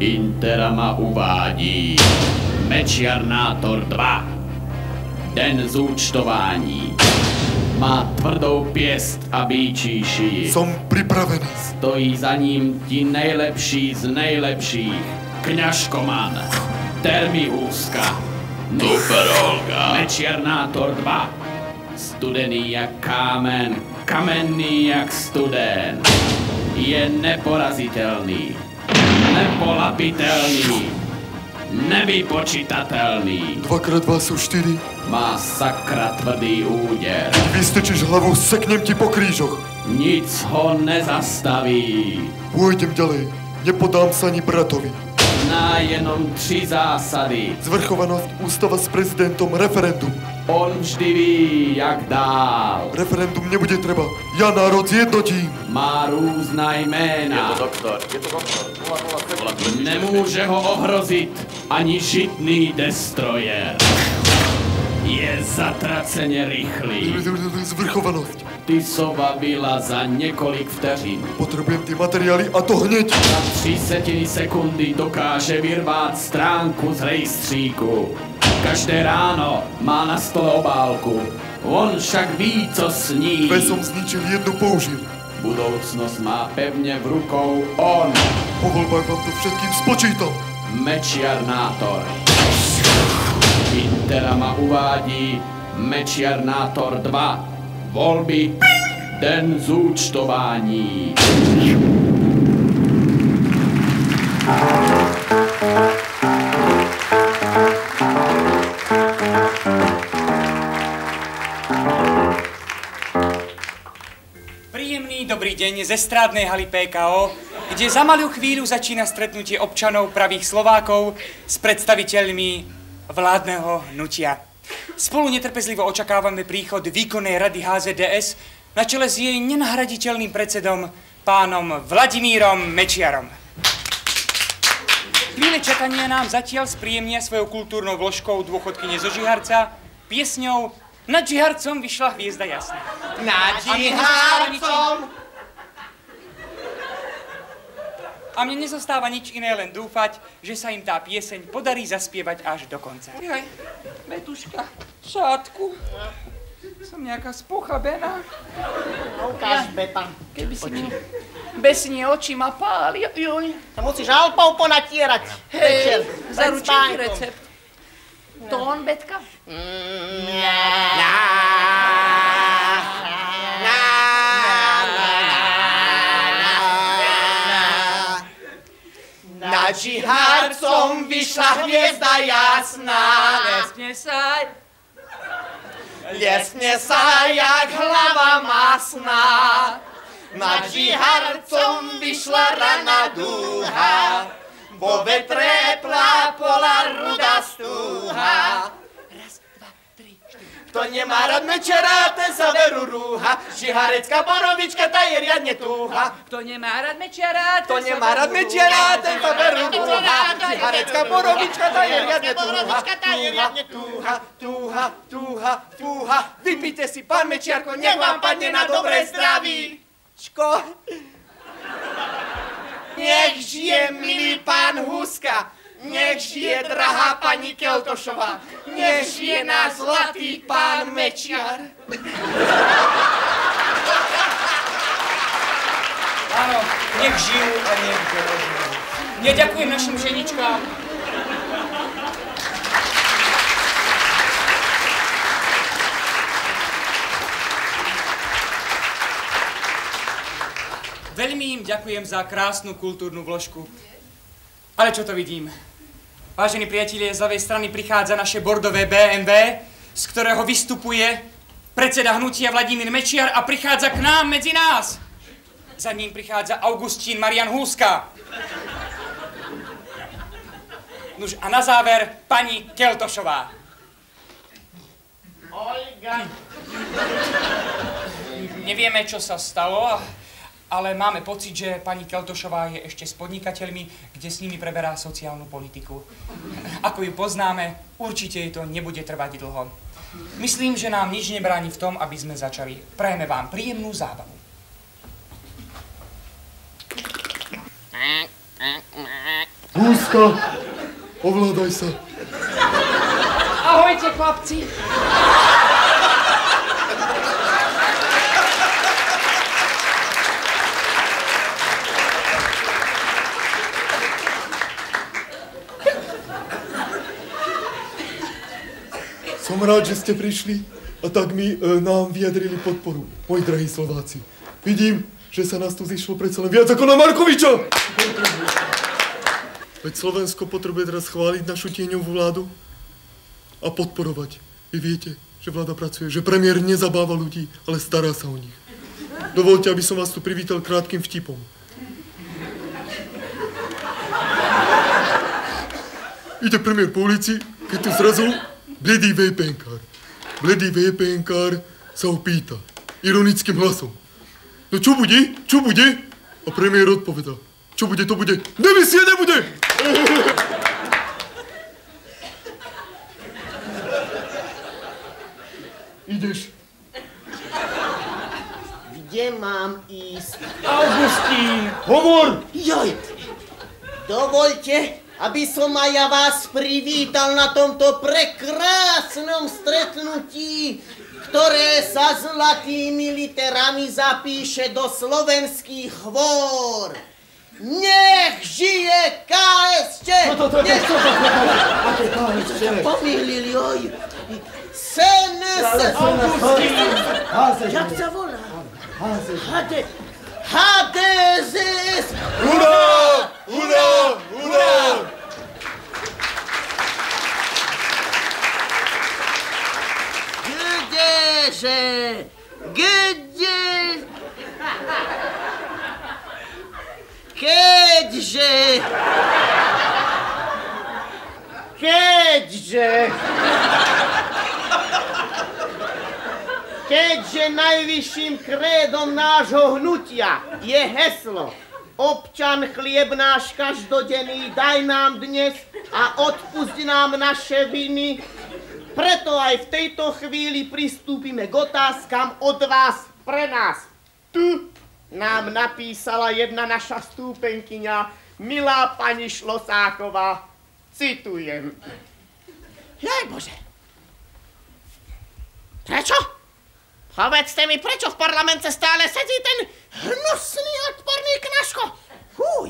Interama uvádí Mečiarnátor 2. Den zúčtování. Má tvrdou pěst a býčí šíji. Som pripravený. Stojí za ním ti nejlepší z nejlepších. Kňažkoman, Termihúska, Nuferolga, Mečiarnátor 2. Studený jak kámen, kamenný jak studen. Je neporazitelný, nepolapitelný, nevypočitatelný. 2x2 sú 4. Má sakra tvrdý úder. Vystečeš hlavu, seknem ti po krížoch. Nic ho nezastaví. Pôjdem ďalej, nepodám sa ani bratovi. Zná jenom 3 zásady. Zvrchovanosť, ústava s prezidentom, referendum. On vždy ví, jak dál. Referendum nebude treba, ja národ zjednotím. Má různá jména. Je to doktor. Nemůže ho ohrozit ani žitný destroyer. Je zatraceně rychlý. Zvrchovanosť. Tisova byla za několik vteřin. Potrebujem tie materiály a to hneď. Za 0,03 sekundy dokáže vyrvát stránku z rejstříku. Každé ráno má na stole obálku. On však ví, co sní. Dve som zničil, jednu použil. Budoucnost má pevně v rukou on. Po voľbách vám to všetkým spočítam. Mečiarnátor. Interama uvádí Mečiarnátor 2. Volby. Den zúčtování. Príjemný dobrý deň z estrádnej haly PKO, kde za malú chvíľu začína stretnutie občanov pravých Slovákov s predstaviteľmi vládneho hnutia. Spolu netrpezlivo očakávame príchod výkonnej rady HZDS na čele s jej nenahraditeľným predsedom, pánom Vladimírom Mečiarom. Chvíle čakania nám zatiaľ spríjemnia svojou kultúrnou vložkou dôchodkyne zo Žiharca, piesňou Nad Žiharcom vyšla hviezda jasná. Nad Žiharcom! A mne nezostáva nič iné, len dúfať, že sa im tá pieseň podarí zaspievať až do konca. Jaj, Betuška, šátku. Som nejaká spochabená. Ukáž, Beta. Keby si mi besnie oči ma páli. Joj. To musíš alpou ponatierať. Hej, Večer, pred zaručený spánkom. recept. Tón, Betka? Nad Žiharcom vyšla hviezda jasná. Lesne sa jak hlava masná. Nad Žiharcom vyšla rana dúha. Vo vetre plápola ruda stúha. Raz, dva, tri, štyri. Kto nemá rád Mečera, ten sa veru rúha. Žiharecká borovička, tá je riadne túha. Kto nemá rád Mečiara, Kto nemá rád Mečera, ten sa veru rúha. Žiharecká borovička, tá je riadne túha. Túha. Vypite si, pán Mečiarko, nech vám padne na dobré zdravíčko. Nech žije milý pán Huska, nech žije drahá pani Keltošová, nech žije náš zlatý pán Mečiar. Áno, nech žijú a nech žijú. Neďakujem našim ženičkám. Veľmi im ďakujem za krásnu kultúrnu vložku. Ale čo to vidím? Vážení priatelia, z ľavej strany prichádza naše bordové BMW, z ktorého vystupuje predseda hnutia Vladimír Mečiar a prichádza k nám medzi nás. Za ním prichádza Augustín Marian Húska. Nuž a na záver pani Keltošová. Olga. Nevieme, čo sa stalo, ale máme pocit, že pani Keltošová je ešte s podnikateľmi, kde s nimi preberá sociálnu politiku. Ako ju poznáme, určite jej to nebude trvať dlho. Myslím, že nám nič nebráni v tom, aby sme začali. Prajeme vám príjemnú zábavu. Hús, Zuzka, ovládaj sa. Ahojte, chlapci. Som rád, že ste prišli a tak nám vyjadrili podporu, moji drahí Slováci. Vidím, že sa nás tu zišlo predsa len viac ako na Markoviča. Veď Slovensko potrebuje teraz chváliť našu tieňovú vládu a podporovať. Vy viete, že vláda pracuje, že premiér nezabáva ľudí, ale stará sa o nich. Dovoľte, aby som vás tu privítal krátkym vtipom. Ide premiér po ulici, keď tu zrazu bledý VPN-kár sa ho pýta ironickým hlasom. No čo bude? Čo bude? A premiér odpovedá. Čo bude, to bude. Demisie nebude! Ideš. Kde mám ísť? Augustín. Hovor! Joj! Dovoľte, aby som aj ja vás privítal na tomto prekrásnom stretnutí, ktoré sa zlatými literami zapíše do slovenských hôr. Nech žije KSČ! Pomýlil, joj. SNS. Jak sa volá? HDSS. Hurá! Hurá! Hurá! Kdeže? Kde? Keďže najvyšším krédom nášho hnutia je heslo Občan chlieb náš každodenný daj nám dnes a odpusť nám naše viny, preto aj v tejto chvíli pristúpime k otázkam od vás pre nás. Tu nám napísala jedna naša stúpenkyňa, milá pani Šlosáková, citujem. Jaj Bože. Prečo? Povedzte mi, prečo v parlamente stále sedí ten hnusný odporný Knažko?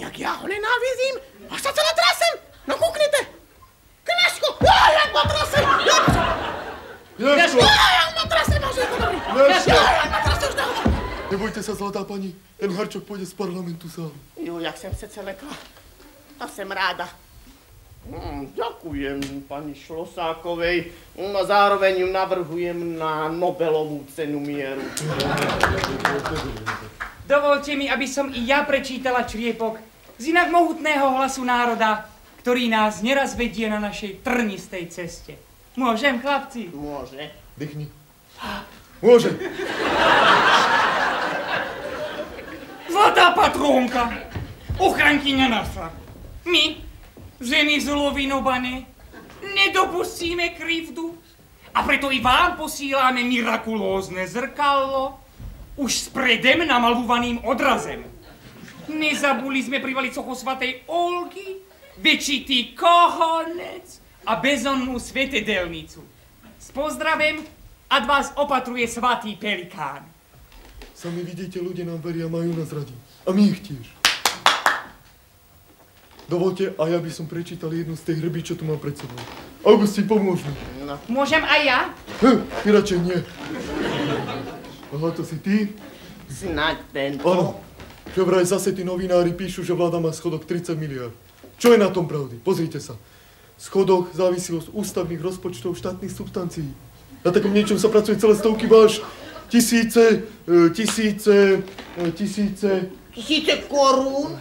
Jak ja ho nenávidím, až sa celé trasem. No kúknite. Knažko, jak ma trasem. Jak ma trasem, až je to dobrý. Jak ma trasem, už nehoď. Nebojte sa, zlatá pani, ten Harčok pôjde z parlamentu sám. Jak jsem se celekla. A jsem ráda. Ďakujem pani Šlosákovej a zároveň ju navrhujem na Nobelovú cenu mieru. Dovolte mi, aby som i ja prečítala čriepok z inak mohutného hlasu národa, ktorý nás neraz vedie na našej trnistej ceste. Môžem, chlapci? Môže. Dýchni. Môže. Zlatá patrónka, ochrankyňa naša. My, ženy zlovinované, nedopustíme krivdu a preto i vám posíláme mirakulózne zrkadlo už s predem namalovaným odrazem. Nezabuli sme privaliť sochu svatej Olgy, večitý kohonec a bezonnú svetedelnicu. S pozdravem ad vás opatruje svatý Pelikán. Sami vidíte, ľudia nám veria, majú nás radi. A my ich tiež. Dovolte, a ja by som prečítal jednu z tej hrby, čo tu mám pred sebou. Augustín, pomôž mi. No. Môžem aj ja? Ty radšej nie. Aha, to si ty? Snaď tento. Áno. Že vraj zase tí novinári píšu, že vláda má schodok 30 miliárd. Čo je na tom pravdy? Pozrite sa. Schodok závisí od ústavných rozpočtov štátnych substancií. Na takom niečom sa pracuje celé stovky váš. Tisíce korún.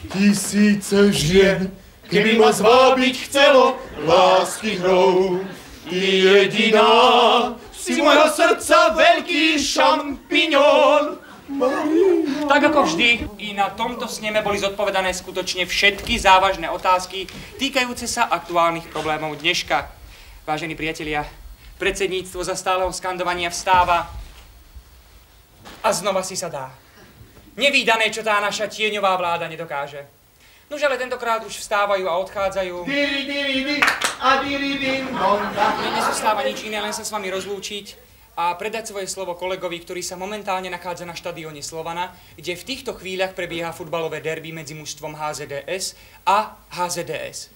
Tisíce žien. Keby ma zvábiť chcelo lásky hrou, ty jediná si mojho srdca veľký šampiňón. Tak ako vždy, i na tomto sneme boli zodpovedané skutočne všetky závažné otázky týkajúce sa aktuálnych problémov dneška. Vážení priatelia, predsedníctvo za stáleho skandovania vstáva a znova si sa dá. Nevídané, čo tá naša tieňová vláda nedokáže. Nož ale tentokrát už vstávajú a odchádzajú. Diri a diri din donda. Mne nezostáva nič iné, len sa s vami rozlúčiť a predať svoje slovo kolegovi, ktorý sa momentálne nachádza na štadióne Slovana, kde v týchto chvíľach prebieha futbalové derby medzi mužstvom HZDS a HZDS.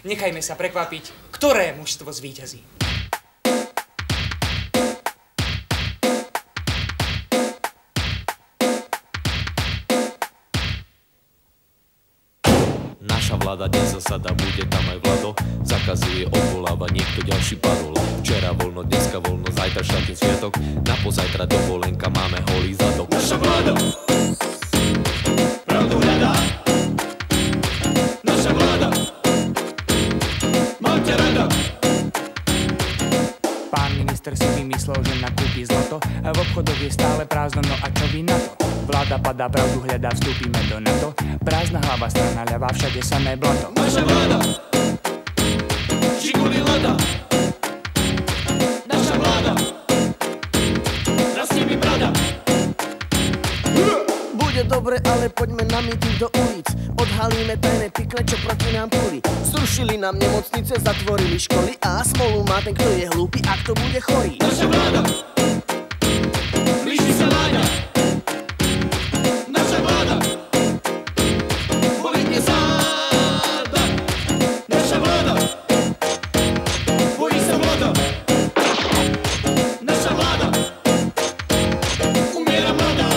Nechajme sa prekvapiť, ktoré mužstvo zvíťazí. Naša vláda dnes zasada, bude tam aj Vlado. Zakazuje, odvoláva niekto ďalší parol. Včera voľno, dneska voľno, zajtra štátny sviatok. Na pozajtra dovolenka, máme holý zadok. Naša vláda pravdu hľadá. Naša vláda mám ťa rada. Pán minister si vymyslel, že nakúpi zlato. V obchodoch je stále prázdno, no a čo vy na to? Vláda padá, pravdu hľadá, vstúpime do NATO. Prázdna hlava, strana ľavá, všade samé blato. Naša vláda Žiguli Lada. Naša vláda rastie mi brada. Bude dobre, ale poďme na míting do ulic. Odhalíme tajné pikle, čo proti nám kúli. Zrušili nám nemocnice, zatvorili školy a smolu má ten, kto je hlúpy a kto bude chorý. Naša vláda blíži sa Láďa. Naša vláda volí dnes záda. Naša vláda bojí sa vláda. Naša vláda umiera mladá.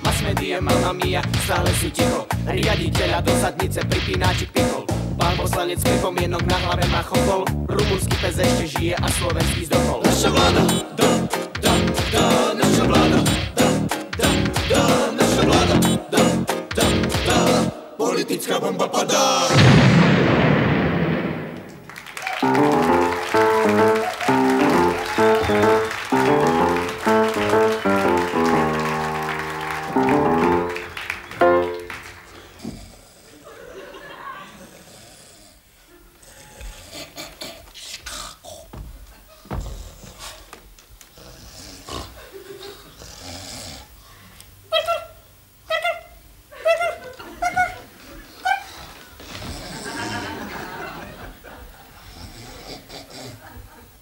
Masmedia, mamma mia, stále si ticho. Riaditeľa do zadnice pripínáčik pichol. Pán poslanec s pripomienok na hlave má chokol. Rumunský pes ešte žije a slovenský zdochol. Naša vláda, naša vláda, naša vláda, politická bomba padá.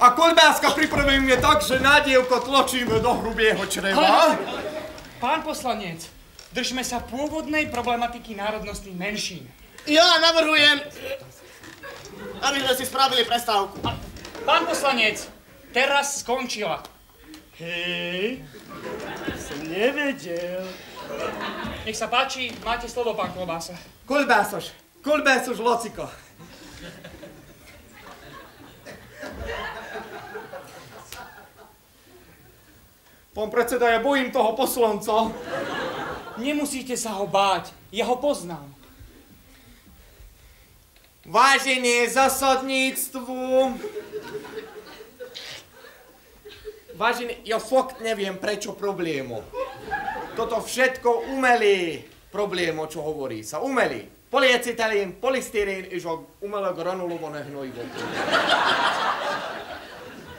A koľbáska pripravujeme tak, že nádievko tločíme do hrubého čreva. Pán poslanec, držme sa pôvodnej problematiky národnostných menšín. Ja navrhujem, aby sme si spravili prestávku. Pán poslanec, teraz skončila. Hej, som nevedel. Nech sa páči, máte slovo, pán Klobása. Koľbásoš, Lociko. Pán predseda, ja bojím toho poslanca. Nemusíte sa ho báť, ja ho poznám. Vážené zasadníctvo. Vážené, ja fakt neviem prečo problému. Toto všetko umelý problému, čo hovorí sa. Umelý. Poliecetylén, polystyrén és a umelé granulované hnojivo.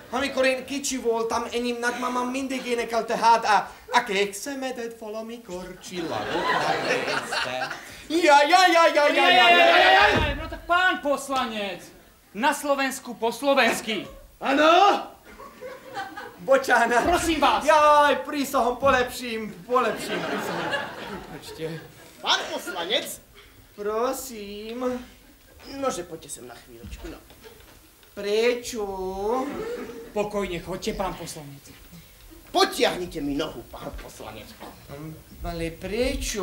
Amikor én kicsi voltam, enyém nagymamám mindig énekelte hát a kék szemedet valamikor csillagot megnézte. Ja. No tak pán poslanec, na Slovensku po slovensky. Áno? Bočánat. Prosím vás. Jaj, prísahom, polepším, prísahom. Počte. Pán poslanec? Prosím. Nože, poďte sem na chvíľočku, no. Prečo? Pokojne, choďte, pán poslanec. Potiahnite mi nohu, pán poslanec. Ale prečo?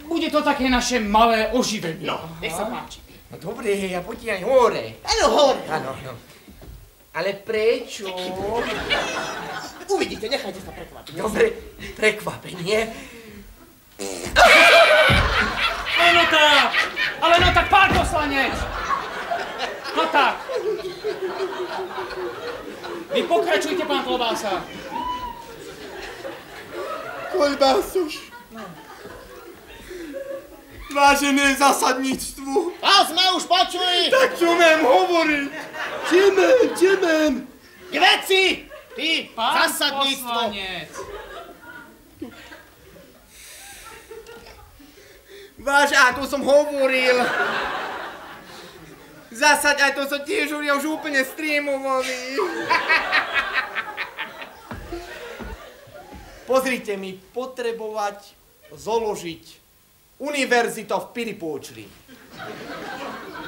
Bude to také naše malé oživenie. No, nech sa páči. No dobre, ja potiahnem hore. Áno, hore. Áno. Ale prečo? Uvidíte, nechajte sa prekvapiť. Dobre, prekvapenie. Ale no tak, pán poslanec! No tak. Vy pokračujte, pán Klobása. Koľbásoš. Vážené zasadníctvo. A sme už počuli. Tak čo Rozumiem hovoriť. Idem. K veci! Ty, Pán zasadníctvo! poslanec. Váš, a to som hovoril. Zasaď, aj to som tiež už úplne streamovaný. Pozrite mi, potrebovať zoložiť univerzita v Piripóčli.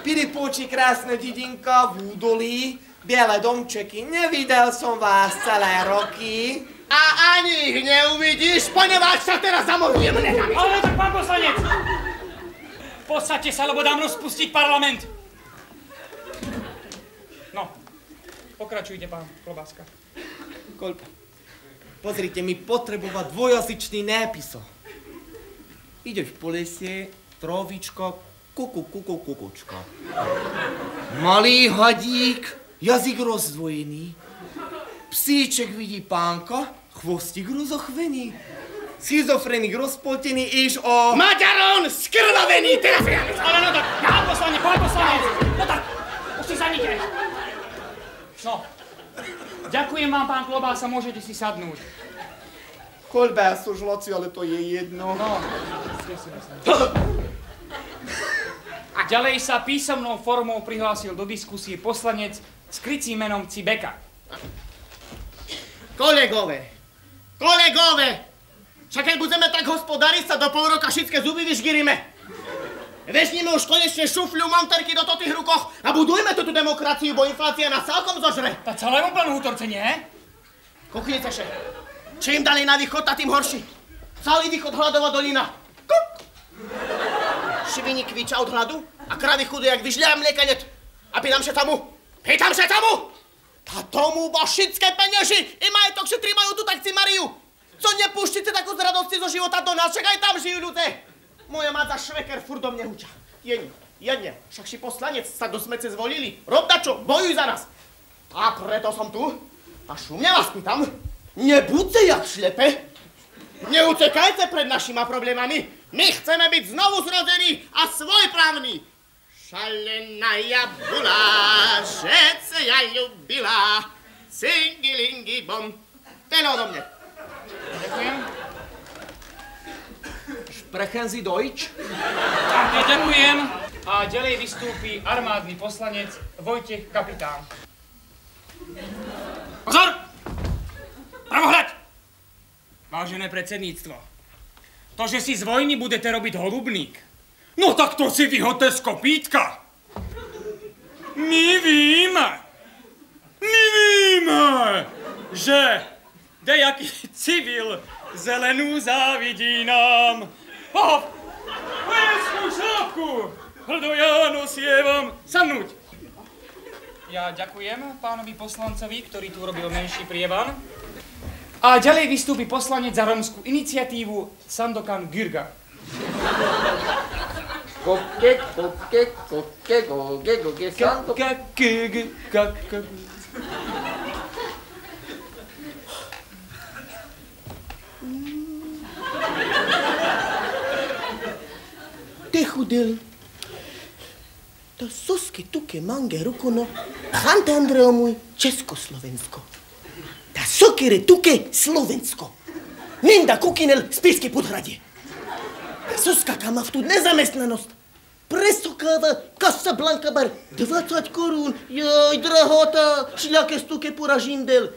Piripóči, krásna dedinka v údolí, biele domčeky. Nevidel som vás celé roky. A ani ich neuvidíš, poneváč sa teraz zamorujem nenami. Ale tak, pán poslanec! Posaďte sa, lebo dám rozpustiť parlament. No, pokračujte, pán Klobáska. Pozrite mi, potrebovať dvojazyčný nápiso. Ideš po lese, trovička, kukučka. Malý hadík, jazyk rozdvojený. Psíček vidí pánka, chvostík rozochvený. Schizofrenik rozpoltený, iš o... Maďaron skrvavený, teraz ja... Ale no tak, pán poslanec! No tak, už si sadnite. No, ďakujem vám, pán Klobása, môžete si sadnúť. Kolbásu žloci, ale to je jedno. No, ďalej sa písomnou formou prihlásil do diskusie poslanec s krycím menom Cibeka. Kolegové, však keď budeme tak hospodariť, sa do pol roka všetké zuby vyšgiríme. Vežníme už konečne šufľu, monterky do totých rukoch a budujme túto demokraciu, bo inflácia nás celkom zožre. Tá celému plánu útorce, nie? Kuknite še. Čím ďalej na východ, a tým horší. Celý východ hladová dolina. Kuk! Švini kviča od hladu a kravy chudé, jak vyžľa mlieka net. A pýtam še tomu. A tomu bo všetké penieži i majetok šetri majú tu tak Mariu. Co nepúšťite takú z radosti zo života do nás, však aj tam žijú ľudia. Moja máca šveker furt do mne huča. Jedne, však si poslanec sa do smece zvolili. Rob dačo, bojuj za nás. A preto som tu. A šumne vás pýtam, nebuďte jak šlepe. Neutekajte pred našima problémami. My chceme byť znovu zrodení a svojprávni. Šalená jabula, žece ja ľubila. Cingilingi bom. Ten odo mne. Ďakujem. Sprechen Sie Deutsch? Ja ďakujem. A ďalej vystúpi armádny poslanec Vojtech Kapitán. Pozor! Pravohľad! Vážené predsedníctvo, to, že si z vojny budete robiť holubník, no tak to si vyhoďte z kopítka. My víme, že dejaký civil zelenú závidí nám. Hop! Vojenskú šlápku! Hldo ja nosievam sadnúť. Ja ďakujem pánovi poslancovi, ktorý tu robil menší prievan. A ďalej vystúpi poslanec za rómskú iniciatívu Sandokan Gürga. Te chudel. To soske tuke mange rukono, chante Andreo môj Československo. Ta sokere tuke Slovensko. Nenda kukinel Spišské podhradie. Ta soska kama v tú nezamestnanosť. Presokáva Casablanca bar 20 korún. Joj, drahota, šľake stuke pora žindel.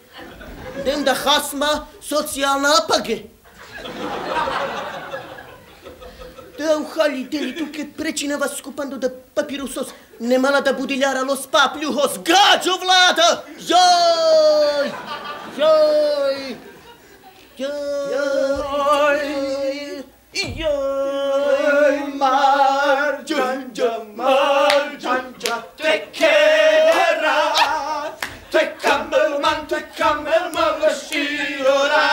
Nenda chasma sociálna apage. Da uchaliteli tu che precinava scopando da papirusos, nemala da budigliare lo spapliuhos, gaggio vlada! Joi! Joi! Joi! Joi! Margiangia, te kera, te kamelman, la sciora,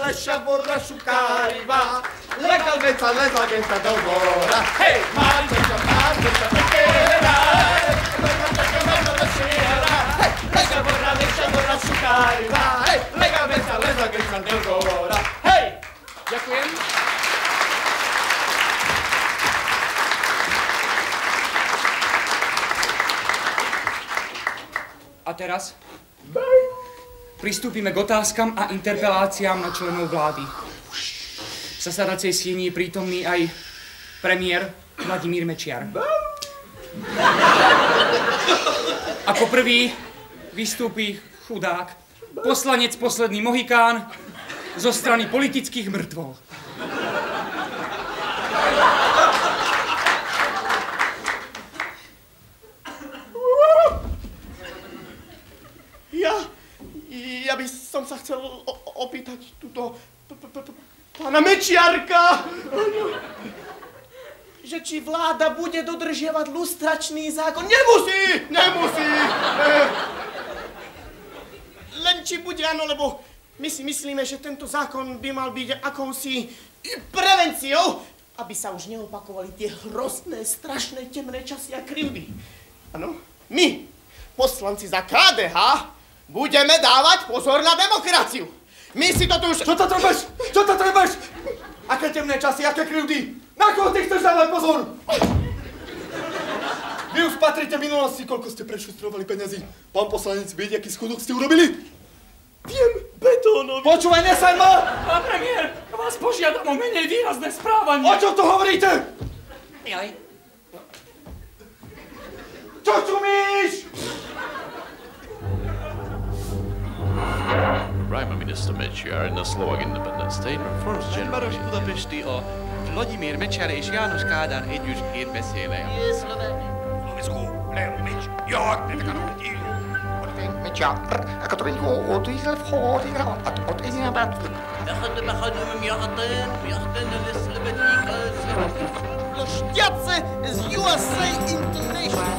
lascia vorra šukariva. Legal veta do gora. Hej, Margiangia, te kera, la sciora, lascia vorra šukariva. Hej, legal veta do gora. Hej! Ďakujem. teraz pristúpime k otázkam a interpeláciám na členov vlády. V zasadacej sieni je prítomný aj premiér Vladimír Mečiar. Ako prvý vystúpi chudák, poslanec posledný Mohikán zo strany politických mŕtvol. Ja by som sa chcel opýtať túto pána Mečiarka, že či vláda bude dodržiavať lustračný zákon. Nemusí. Len či bude áno, lebo my si myslíme, že tento zákon by mal byť akousi prevenciou, aby sa už neopakovali tie hrozné, strašné, temné časy a krivdy. Áno, my, poslanci za KDH, budeme dávať pozor na demokraciu. My si to tu už... Čo to trebeš? Aké temné časy, aké krivdy? Na koho ty chceš dávať pozor? Vy už patríte v minulosti, koľko ste prešustrovali peniazy. Pán poslanec, viete, aký skudok ste urobili? Viem, betónový. Počúvaj, nesaň ma! Pán premiér, vás požiadam o menej výrazné správanie. O čom tu hovoríte? Jaj. Čo čumíš? Prime Minister Mečiar in the Slovak Independent State Reforms General. Város Budapesti a Vladimír Mečiar és János Kádár együttként beszélek. Slovensku, Meč, ja, Mečiar, ako to będzie od Izrael wchodzi, od Izrael bardzo. Šťace z USA International.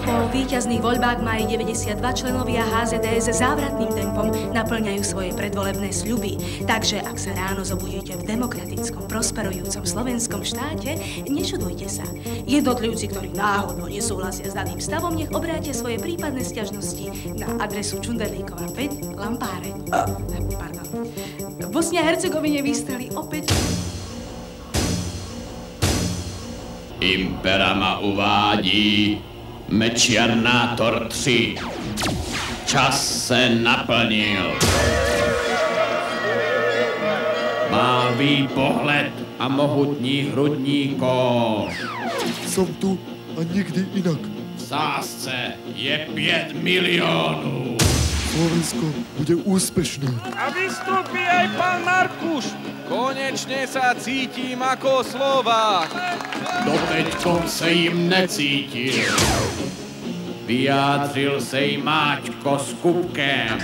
Po víťazných voľbách mají 92 členovia HZDS závratným tempom naplňajú svoje predvolebné sľuby. Takže ak sa ráno zobudíte v demokratickom, prosperujúcom slovenskom štáte, nečudujte sa. Jednotlivci, ktorí náhodou nesúhlasia s daným stavom, nech obrátia svoje prípadné sťažnosti na adresu Čunderlíkova 5, Lampáreň. Pardon. V Bosne a Hercegovine vystreli opäť... Impera ma uvádí Mečiarnátor 3. Čas se naplnil. Mávý pohled a mohutní hrudníko. Som tu a nikdy inak. V sázce je 5 milionů. Slovensko bude úspešné. A vystúpi aj pán Markuš. Konečne sa cítim ako Slovák. Doteďkom se jim necítil. Vyjádřil se i Máťko s Kupkem.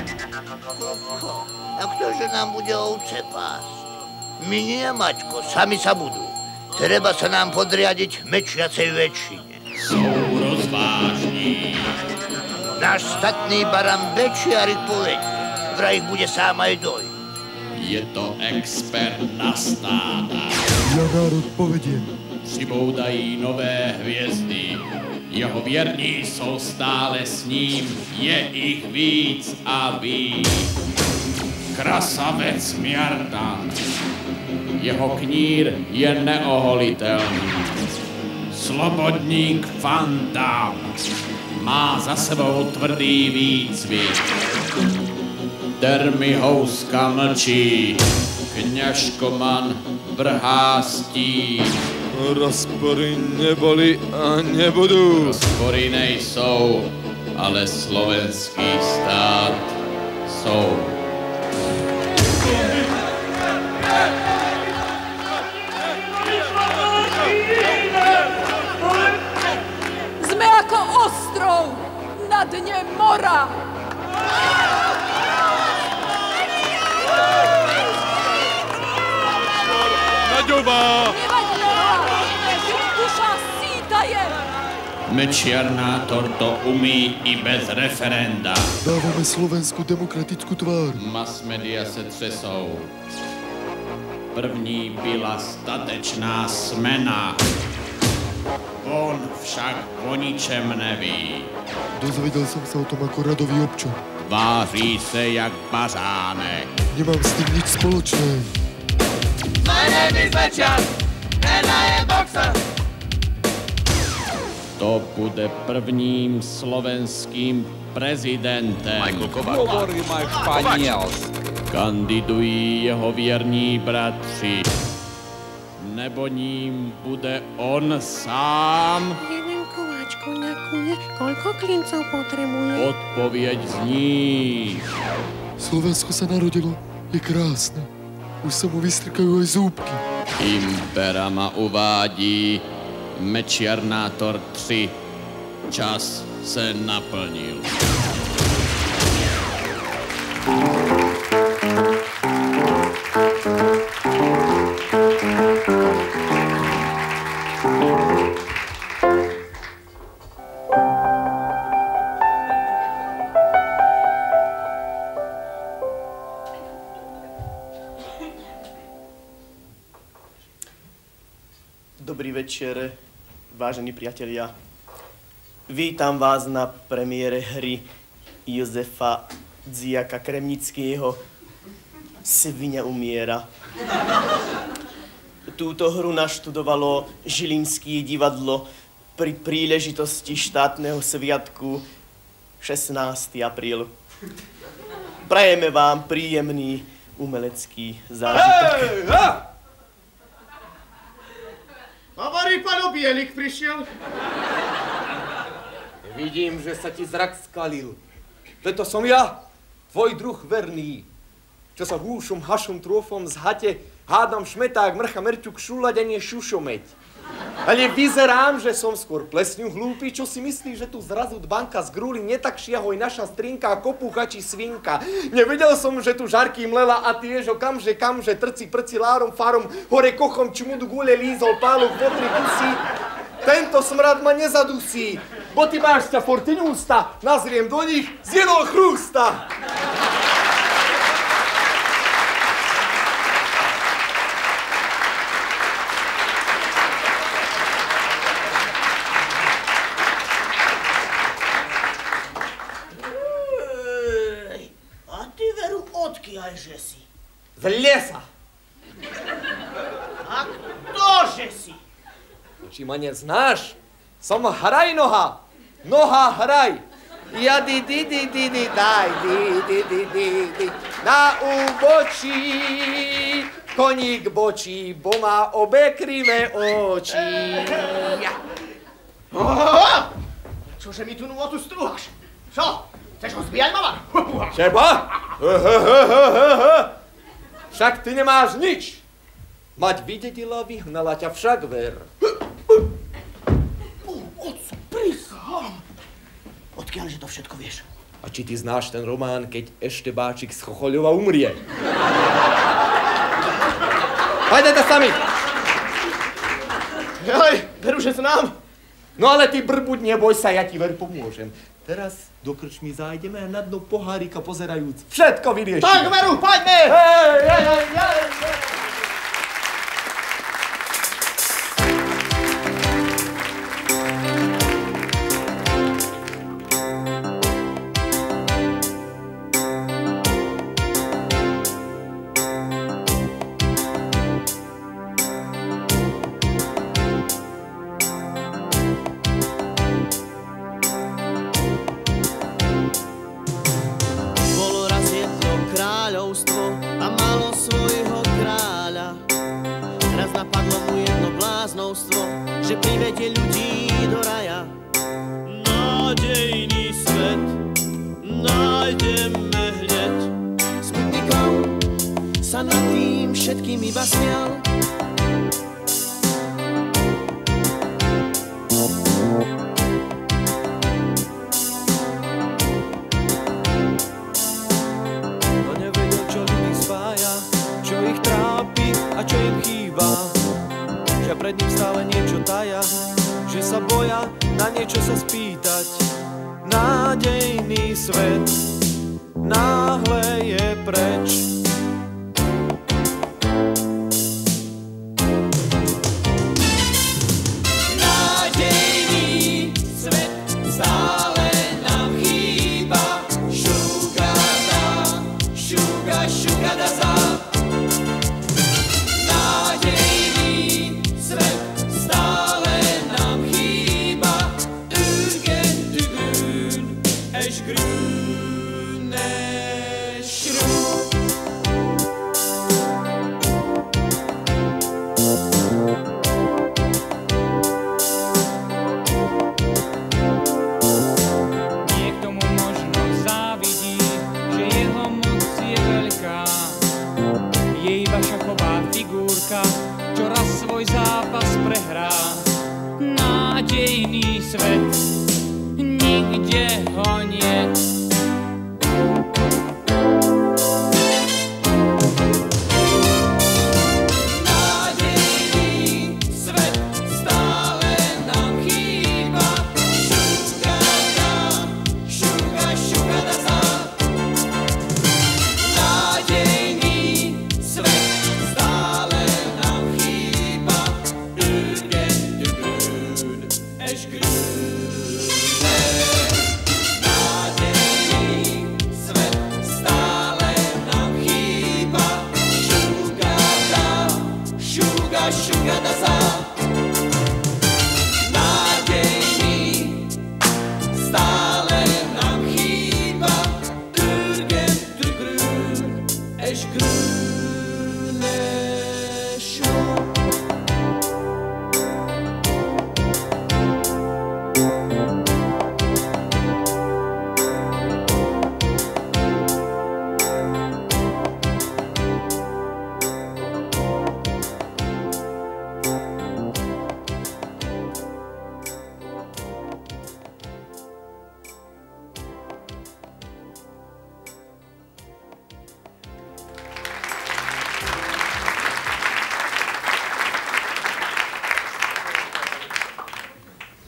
A ktože nám bude ovce pásť? My nie, Maťko, sami sa budú. Treba sa nám podriadiť mečiacej väčšine. Jsou rozvážní. Náš statný baran Mečiarik povedí, vraj ich bude sám aj dojť. Je to expert na stáda. Ja národ povediem. Přiboudají nové hvězdy. Jeho věrní jsou stále s ním, je ich víc a víc. Krasavec Mjartan. Jeho knír je neoholitelný. Slobodník Fantam má za sebou tvrdý výcvik. Dermihouska mlčí, kňažkoman vrhá stín. Rozpory neboli a nebudú. Rozpory nejsou, ale slovenský stát jsou. Sme ako ostrov na dne mora. Naďová! Duša síta je. Mečiarnátor to umí i bez referenda. Dávame Slovensku demokratickú tvár. Mass media se třesou. První byla statečná Smena. On však o ničem neví. Dozvedel som sa o tom ako radový občan. Tváří se jak bazánek. Nemám s tým nič spoločné. My name is Mečiar, and I am boxer. kto bude prvním slovenským prezidentem. Michael Kovač. Hovorím aj španielsky. Kandidují jeho věrní bratři. Nebo ním bude on sám? Jeden kováčko ďakuje. Koľko klincov potrebuje? Odpověď zní. Slovensko sa narodilo. Je krásne. Už sa mu vystrkajú aj zúbky. Imperama uvádí Mečiarnátor 3. Čas se naplnil. Dobrý večer, vážení priatelia. Vítam vás na premiére hry Jozefa Dziaka Kremnického Sviňa umiera. Túto hru naštudovalo Žilinské divadlo pri príležitosti štátneho sviatku 16. apríl. Prajeme vám príjemný umelecký zážitok. Hovorí, pán Bielik prišiel. Vidím, že sa ti zrak skalil. Preto som ja, tvoj druh verný, čo sa húšom, hašom, trôfom zhate, hádam šmeták, mrcha, merťuk, šúľať a nie šušomeť. Ale vyzerám, že som skôr plesňu hlúpy, čo si myslí, že tu zrazu dbanka z grúly netakšia hoj naša strinka, kopúcha či svinka. Nevedel som, že tu žarky mlela a tiež kamže, trci, prci, lárom, farom, hore kochom, či mudu gule lízol, pálok, votri, kusí. Tento smrad ma nezadusí, bo ty máš ťa fortyň ústa, nazriem do nich, zjedol chrústa. A ty veru odkiaľže si? Z lesa. A ktože si? Či ma neznáš? Som Hrajnoha. Noha hraj. Ja di daj di. Na úbočí koník bočí, bo má obe krivé oči. Čože mi tu nôtu strúhaš? Čo? Chceš ho zbíjať, mama? Čeba? Však ty nemáš nič. Mať vydedila, vyhnala ťa však ver. Otcu, prísahám. Odkiaľže to všetko vieš? A či ty znáš ten román, keď Eštebáčik z Chochoľova umrie? Hajdete sami. Jaj, veru, že znám. No ale ty brbuď, neboj sa, ja ti ver pomôžem. Teraz do krčmy zájdeme a na dno pohárika pozerajúc všetko vyriešime. Tak, veru, poďme! Hej. Že privedie ľudí do raja. Nádejný svet nájdeme hneď. Smutníkom sa nad tým všetkým iba smial. No nevedel, čo ľudí spája, čo ich trápi a čo im chýba. Že pred ním stále niečo taja, že sa boja na niečo sa spýtať. Nádejný svet náhle je preč. Nádejný svet stále nám chýba. Šuga da za. nikde ho niet.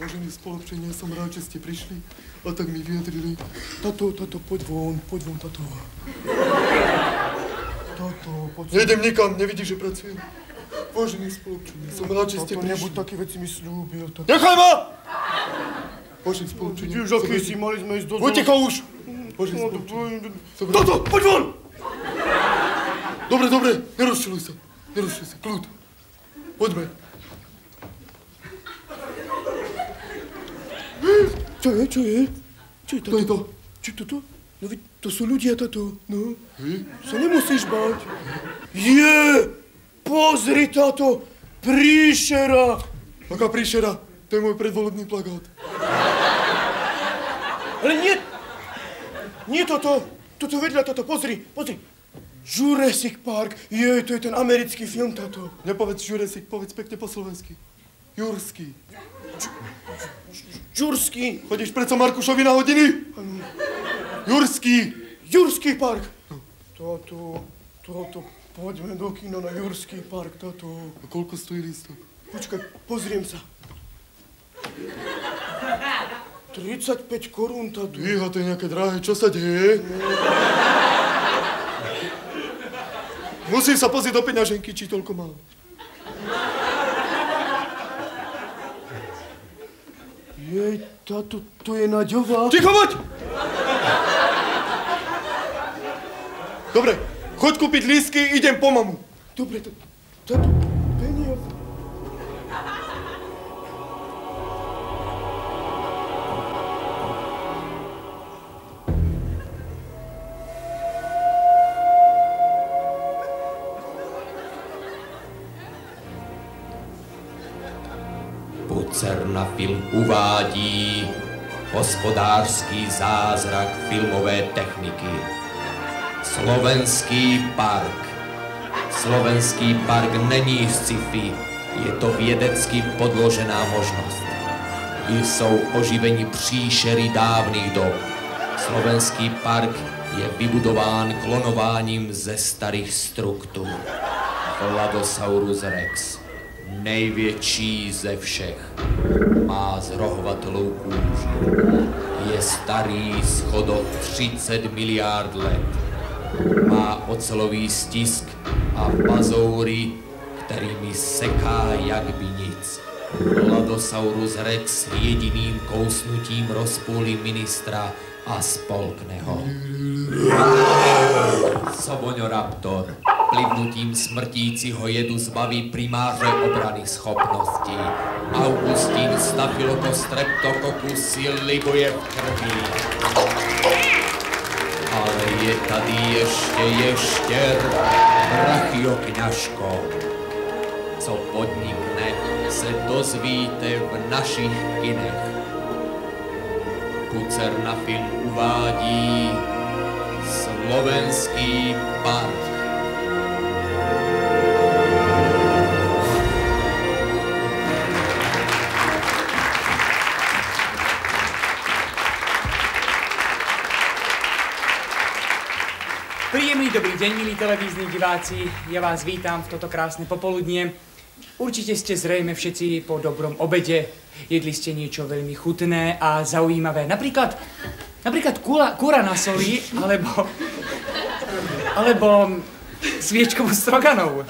Vážení spoluobčania, som rád, že ste prišli a tak mi vyjadrili. Tato, poď von, tato. Tato, poď. Nejdem nikam, nevidíš, že pracujem. Vážení spoluobčania, som rád, že ste prišli. Nebuď taký veci mi slúbil. Nechaj ma! Vážení spoluobčania. Vidíš, aký si, mali sme ísť do... Utekaj už! Vážení spoluobčania. Tato, poď von! Dobre, nerozčiluj sa, kľud. Poďme. Čo je? Čo je to? Čo je toto? No veď, to sú ľudia, táto. No. Sa nemusíš báť. Pozri, táto. Príšera. Aká príšera? To je môj predvolebný plagát. Ale nie toto. Toto vedľa, táto. Pozri. Jurassic Park. To je ten americký film, táto. Nepovedz Jurassic, povedz pekne po slovensky. Jurský. Jurský. Chodíš predsa Markušovi na hodiny? Jurský. Jurský park. Toto, poďme do kina na Jurský park, táto. A koľko stojí lístok? Počkaj, pozriem sa. 35 korún, táto. To je nejaké drahé, čo sa deje? Musím sa pozrieť do peňaženky, či toľko mám. Táto, to je Naďová. Ticho, poď! Dobre, choď kúpiť lístky, idem po mamu. Dobre, táto peniaze. Cernafilm uvádí hospodářský zázrak filmové techniky. Slovenský park. Slovenský park není sci-fi, je to vědecky podložená možnost. Jsou oživeni příšery dávných dob. Slovenský park je vybudován klonováním ze starých struktur. Vladosaurus rex. Největší ze všech. Má zrohovatelou kůži. Je starý schodok 30 miliard let. Má ocelový stisk a pazoury, kterými seká jak by nic. Vladosaurus rex jediným kousnutím rozpůlí ministra a spolkne ho. Soboňoraptor plivnutím smrtícího jedu zbaví primáře obrany schopností. Augustín Staphylococcus streptococcus si libuje v krví. Ale je tady ještě ještěr, Brachiokňažko. Co podnikne, se dozvíte v našich kinech. Kucernafilm uvádí Slovenský park. Príjemný dobrý deň, milí televízni diváci. Ja vás vítam v toto krásne popoludnie. Určite ste zrejme všetci po dobrom obede. Jedli ste niečo veľmi chutné a zaujímavé. Napríklad kúra na soli, alebo sviečkovú stroganov.